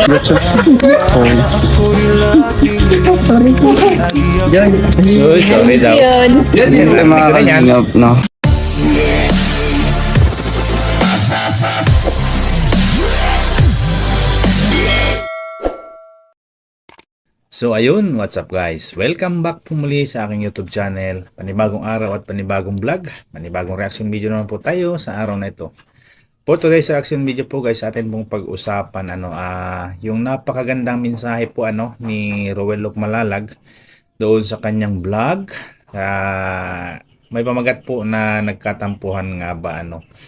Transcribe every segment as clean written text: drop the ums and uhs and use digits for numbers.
Uy, sorry daw. Yun. Yan yung mga kalingap, no? So ayun, what's up guys? Welcome back po muli sa aking YouTube channel. Panibagong araw at panibagong vlog. Panibagong reaction video naman po tayo sa araw na ito. For today's reaction video po guys, atin pong pag-usapan yung napakagandang mensahe po ni Rowel Malalag doon sa kanyang vlog. May pamagat po na nagkatampuhan nga ba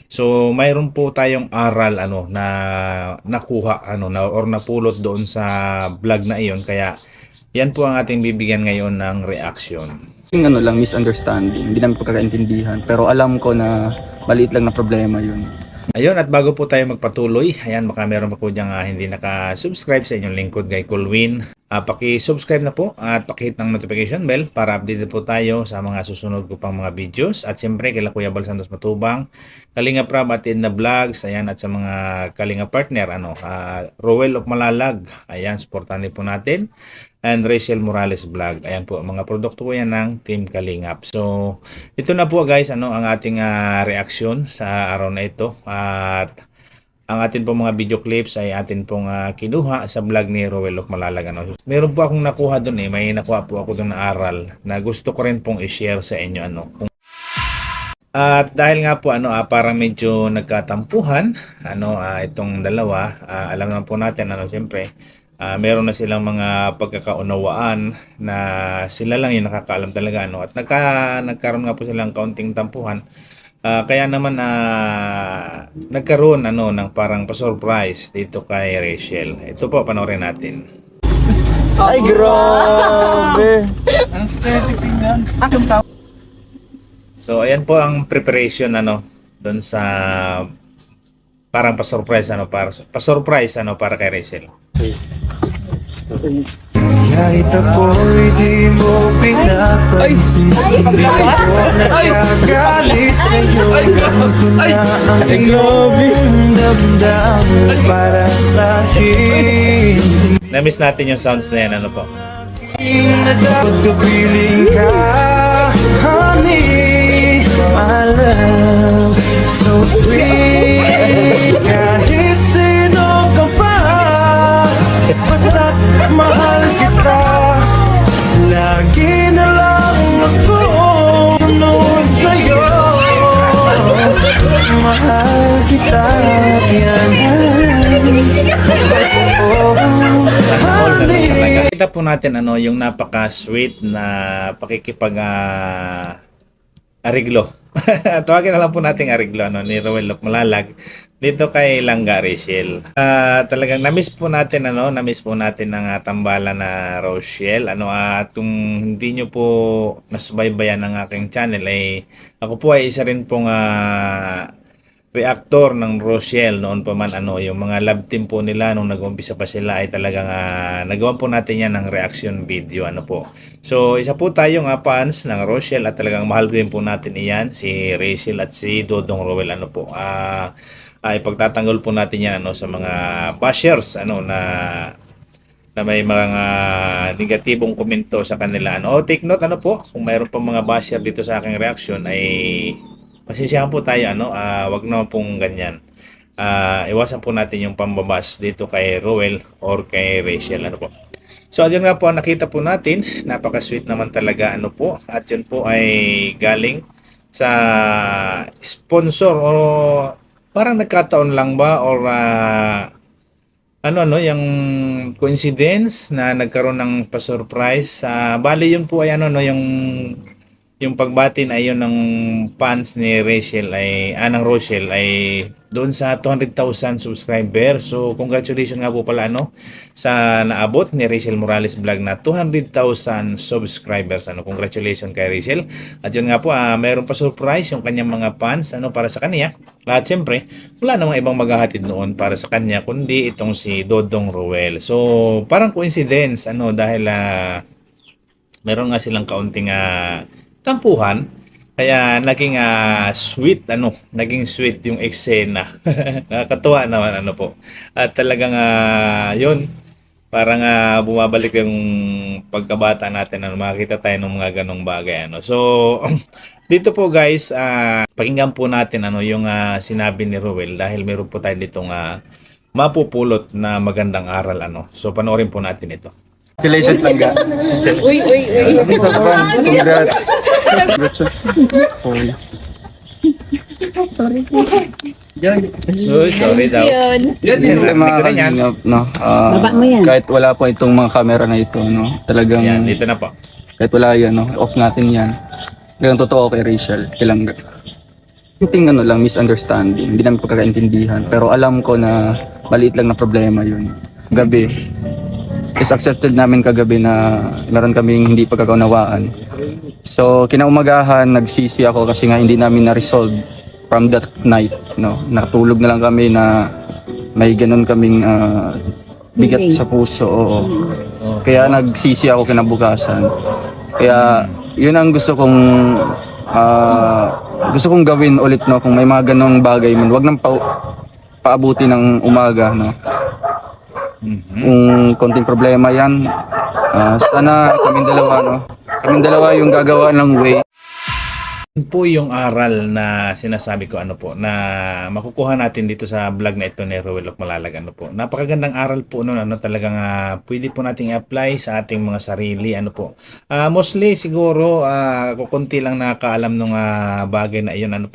So mayroon po tayong aral na nakuha or napulot doon sa vlog na iyon, kaya yan po ang ating bibigyan ngayon ng reaction. Yung lang, misunderstanding, hindi namin pagkakaintindihan, pero alam ko na maliit lang na problema yun. Ayun, at bago po tayo magpatuloy, ayan, baka meron pa po diyang hindi naka-subscribe sa inyong lingkod kay Colwin. Paki-subscribe na po at paki-hit ng notification bell para updated po tayo sa mga susunod ko pang mga videos. At siyempre, kila Kuya Bal Santos Matubang, Kalinga Prab at In The Vlogs, ayan, at sa mga Kalinga partner, Rowel Malalag, ayan, supportan din po natin. And Rachel Morales Vlog, ayan po, mga produkto po yan ng Team Kalingap. So, ito na po guys, ang ating reaction sa araw na ito. At ang atin pong mga video clips ay atin pong kinuha sa vlog ni Rowel Malalag. Meron po akong nakuha doon may nakuha po ako doon na aral na gusto ko rin pong i-share sa inyo. At dahil nga po parang medyo nagkatampuhan itong dalawa, alam naman po natin siyempre meron na silang mga pagkakaunawaan na sila lang yung nakakaalam talaga at nagkaroon nga po silang kaunting tampuhan. Kaya naman nagkaroon ng parang pa-surprise dito kay Rachel. Ito po, panoorin natin. Ay, grabe! Ang aesthetic tingnan. So, ayan po ang preparation doon sa parang pa-surprise pa-surprise para kay Rachel. Kahit ako'y di mo pinapansin, hindi ko nagagalit sa'yo. Ganito na ang iyong damdamin para sa'kin. Na-miss natin yung sounds na yan, po. Pagkapiling ka, honey, my love, so sweet. Kahit sino ka pa, basta't mahal kita. Lagi na lang ako nunod sa'yo. Mahal kita, yan. Kita po natin yung napaka-sweet na pakikipag ariglo. Tawagin na lang po natin ariglo ni Rowel Malalag dito kay Langga Rachel. Talagang na-miss po natin ang tambalan na Rochelle. At kung hindi nyo po nasubaybayan ng aking channel ay ako po ay isa rin pong reactor ng Rochelle noon pa man yung mga love team po nila nung nag-umpisa pa sila ay talagang nagawan po natin yan ng reaction video po. So isa po tayong fans ng Rochelle at talagang mahal din po natin iyan, si Rachel at si Dodong Rowel ay pagtatanggol po natin yan sa mga bashers na may mga negatibong komento sa kanila. Take note po, kung mayroon pa mga basher dito sa aking reaction ay pasensyahan po tayo, wag naman pong ganyan. Iwasan po natin yung pambabas dito kay Rowel or kay Rachel, po. So, yun nga po ang nakita po natin. Napaka-sweet naman talaga, po. At yun po ay galing sa sponsor o parang nagkataon lang ba or yung coincidence na nagkaroon ng pa-surprise. Bali yun po ay yung pagbati na yun ng fans ni Rachel ng Rochelle ay doon sa 200,000 subscribers. So congratulations nga po pala sa naabot ni Rachel Morales Vlog na 200,000 subscribers. Congratulations kay Rachel. At yun nga po, mayroon pa surprise yung kanyang mga fans para sa kanya. At siyempre, wala namang ibang maghahatid noon para sa kanya kundi itong si Dodong Rowel. So parang coincidence dahil meron nga silang kaunting tampuhan Kaya naging sweet naging sweet yung eksena. Nakakatuwa naman po. At talagang 'yun, parang bumabalik yung pagkabata natin makakita tayo ng mga ganong bagay So dito po guys, pakinggan po natin yung sinabi ni Ruel dahil meron po tayo ditong mapupulot na magandang aral So panoorin po natin ito. Congratulations Langga. Uy. Congrats. Congrats. Sorry. Uy, sorry daw. Yun. Siyempre Narinig mga ko rin yan. kalingap, no? Baba mo yan. Kahit wala po itong mga camera na ito, no? Talagang, Yan, dito na po. kahit wala yan, no? Off natin yan. Talagang totoo kay Rachel, kay Langga. Yung lang, misunderstanding. Hindi namin pagkakaintindihan. Pero alam ko na maliit lang na problema yun. Gabi, is accepted namin kagabi na meron kaming hindi pagkakaunawaan. So, kinaumagahan, nagsisi ako kasi nga hindi namin na-resolve from that night, no. Natulog na lang kami na may ganun kaming bigat sa puso. Oo. Kaya nagsisi ako kinabukasan. Kaya yun ang gusto kong gawin ulit, no, kung may mga ganung bagay man, wag nang paabuti ng umaga, no. Kung konting problema yan, sana kaming dalawa yung gagawa ng way. Yun po yung aral na sinasabi ko na makukuha natin dito sa vlog na ito ni Ruel Malalag po. Napakagandang aral po noon talagang pwede po nating i-apply sa ating mga sarili mostly siguro kukunti lang nakakaalam ng bagay na iyon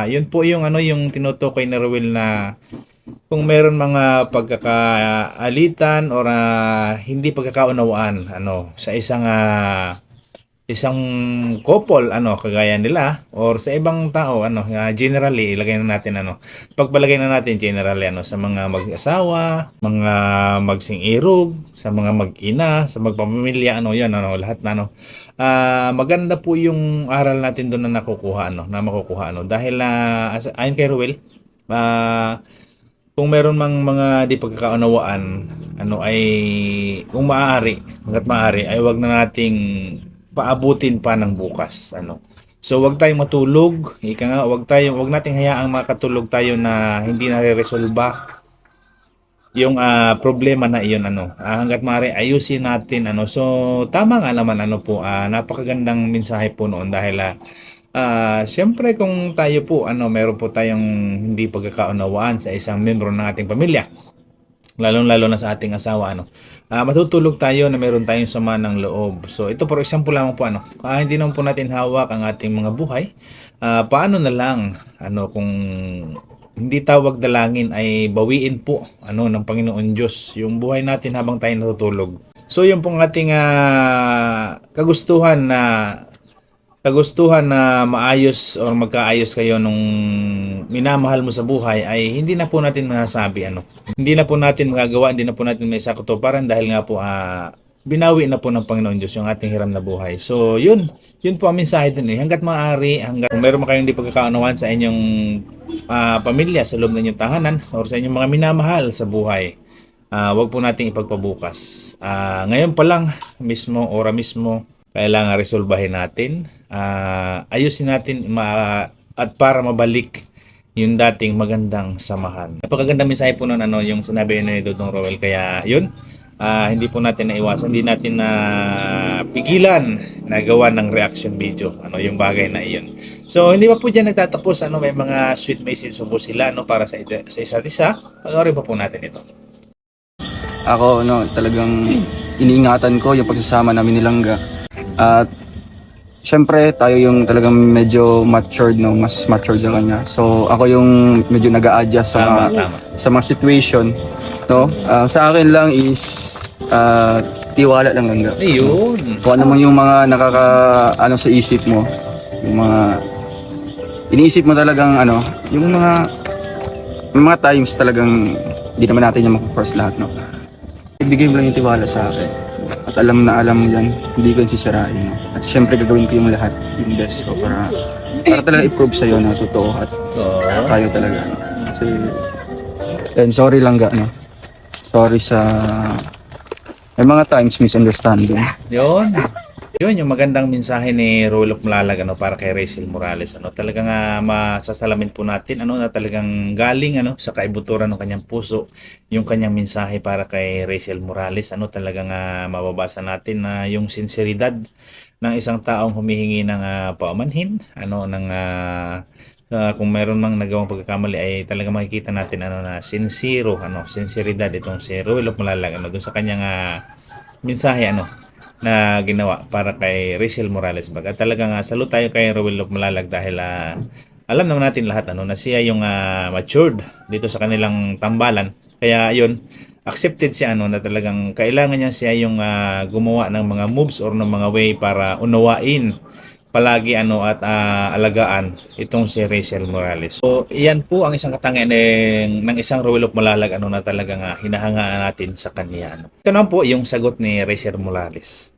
yun po yung yung tinutukoy ni Ruel na kung meron mga pagkakaalitan or hindi pagkakaunawaan sa isang couple kagaya nila or sa ibang tao generally ilagay na natin pagpalagay na natin generally sa mga mag-asawa, mga magsing-irog, sa mga mag-ina, sa magpamilya yan lahat maganda po yung aral natin doon na makukuha dahil ayon kay Ruel kung meron mang mga di pagkakaunawaan ay kung hangga't maaari ay wag na nating paabutin pa ng bukas so wag tayong matulog wag nating hayaang makatulog tayo na hindi nare-resolba yung problema na iyon hangga't maaari ayusin natin so tama nga naman napakagandang mensahe po noon dahil siyempre kung tayo po meron po tayong hindi pagkakaunawaan sa isang miyembro ng ating pamilya lalong-lalo na sa ating asawa matutulog tayo na meron tayong sama ng loob. So ito for example lamang po hindi naman po natin hawak ang ating mga buhay. Paano na lang kung hindi tawag dalangin ay bawiin po ng Panginoon Diyos yung buhay natin habang tayo natutulog. So yung pong ating kagustuhan na maayos o magkaayos kayo nung minamahal mo sa buhay ay hindi na po natin masasabi Hindi na po natin magagawa, hindi na po natin may sakutuparan dahil nga po binawi na po ng Panginoon Diyos yung ating hiram na buhay. So yun po ang mensahe dun hangga't maaari, kung meron kayong hindi pagkakaunawaan sa inyong pamilya sa loob ng inyong tahanan or sa inyong mga minamahal sa buhay, wag po nating ipagpabukas. Ngayon pa lang ora mismo kailangan resolbahin natin, ayusin natin at para mabalik yung dating magandang samahan. Napakagandang mensahe po noon yung sinabi ni Dodong Roel, kaya yun hindi po natin naiwasan, hindi natin na pigilan na gawa ng reaction video yung bagay na iyon. So hindi pa po dyan nagtatapos, may mga sweet message po sila para sa isa't isa. Panoorin pa po natin ito. Ako, talagang iniingatan ko yung pagsasama namin ni Langga. At syempre tayo yung talagang medyo matured, mas matured sa kanya. So ako yung medyo nag-a-adjust sa mga situation, sa akin lang is tiwala lang Langga. Ayun. Kung ano man yung mga sa isip mo, yung mga iniisip mo talagang yung mga times talagang hindi naman natin yung makukurse lahat, ibigay mo lang yung tiwala sa akin. At alam na alam mo yan, hindi ko sisirain. At syempre gagawin ko yung lahat, yung best ko para talaga i-prove sa'yo na totoo at tayo talaga. Kasi, and sorry Langga, sorry sa may mga times misunderstanding. Yun. Yun, yung magandang mensahe ni Rolok Malalag para kay Rachel Morales. Talagang masasalamin po natin na talagang galing sa kaibuturan ng kanyang puso yung kanyang mensahe para kay Rachel Morales. Talagang mababasa natin na yung sinseridad ng isang taong humihingi ng paumanhin, kung mayroon mang nagawang pagkakamali ay talagang makikita natin na sinseridad itong si Rolok Malalag doon sa kanyang mensahe na ginawa para kay Rachel Morales At talagang salute tayo kay Rowell Malalag dahil alam naman natin lahat na siya yung matured dito sa kanilang tambalan. Kaya yun, accepted siya na talagang kailangan niya siya yung gumawa ng mga moves or ng mga way para unawain palagi at alagaan itong si Rachel Morales. So, iyan po ang isang katangian ng isang Rowell Malalag na talagang hinahangaan natin sa kanya. Ito naman po yung sagot ni Rachel Morales.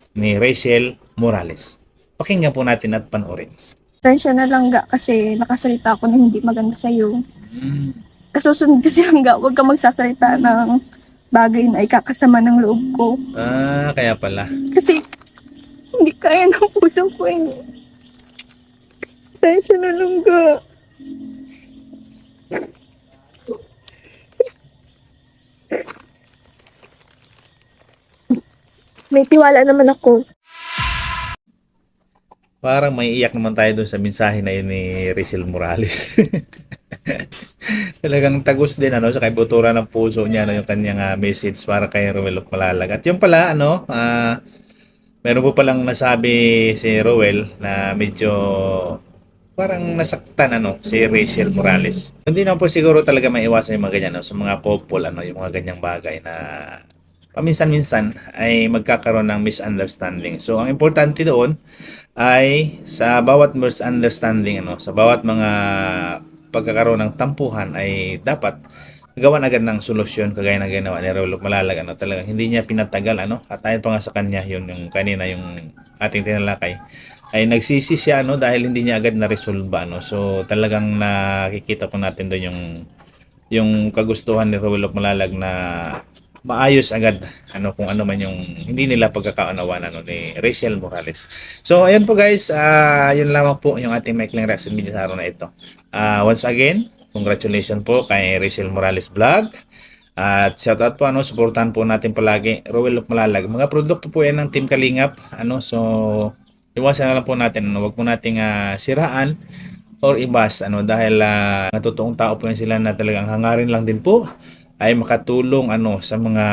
Pakinggan po natin at panoorin. Pasensya na lang ga kasi nakasalita ako na hindi maganda sa'yo. Kasusunod kasi hangga, huwag ka magsasalita ng bagay na ikakasama ng loob ko. Kaya pala. Kasi hindi kaya ng puso ko eh. Pasensya na lang ga. May tiwala naman ako. Parang may iyak naman tayo doon sa mensahe na yun ni Rachel Morales. Talagang tagos din sa kaibuturan ng puso niya yung kanyang message para kay Rowell Malalag. At yung pala meron po palang nasabi si Rowell na medyo parang nasaktan si Rachel Morales. Hindi naman po siguro talaga maiwasan yung mga ganyan sa mga couple yung mga ganyang bagay na paminsan-minsan ay magkakaroon ng misunderstanding. So ang importante doon ay sa bawat misunderstanding sa bawat mga pagkakaroon ng tampuhan ay dapat gawan agad ng solusyon kagaya ng ginawa ni Rowell Malalag talagang hindi niya pinatagal at ayon pa nga sa kanya yung kanina yung ating tinalakay ay nagsisi siya dahil hindi niya agad na-resolve so talagang nakikita po natin doon yung kagustuhan ni Rowell Malalag na maayos agad kung ano man yung hindi nila pagkakaunawan ni Rachel Morales. So ayun po guys, yun lamang po yung ating maikling reaction video sa araw na ito. Once again, congratulations po kay Rachel Morales Vlog. At shoutout po suportahan po natin palagi Rowell Malalag. Mga produkto po yan ng Team Kalingap. So iwasan na lang po natin wag po nating siraan or ibas dahil totoong tao po yan sila na talagang hangarin lang din po ay makatulong sa mga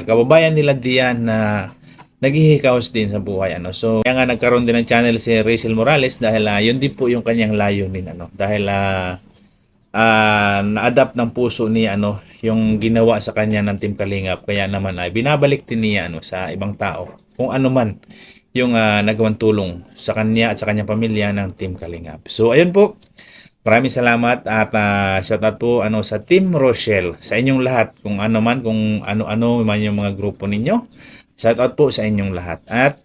kababayan nila diyan na naghihikaos din sa buhay So kaya nga nagkaroon din ng channel si Rachel Morales dahil yun din po yung kanyang layunin dahil na-adapt ng puso niya yung ginawa sa kanya ng Team Kalingap kaya naman ay binabalik din niya sa ibang tao kung ano man yung nagawang tulong sa kanya at sa kanyang pamilya ng Team Kalingap. So ayun po. Maraming salamat at shoutout po sa Team Rochelle sa inyong lahat kung ano-ano man yung mga grupo ninyo. Shoutout po sa inyong lahat at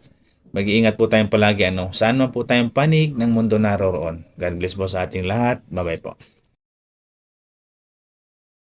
mag-iingat po tayong palagi saan man po tayong panig ng mundo naroroon. God bless po sa ating lahat. Bye-bye po.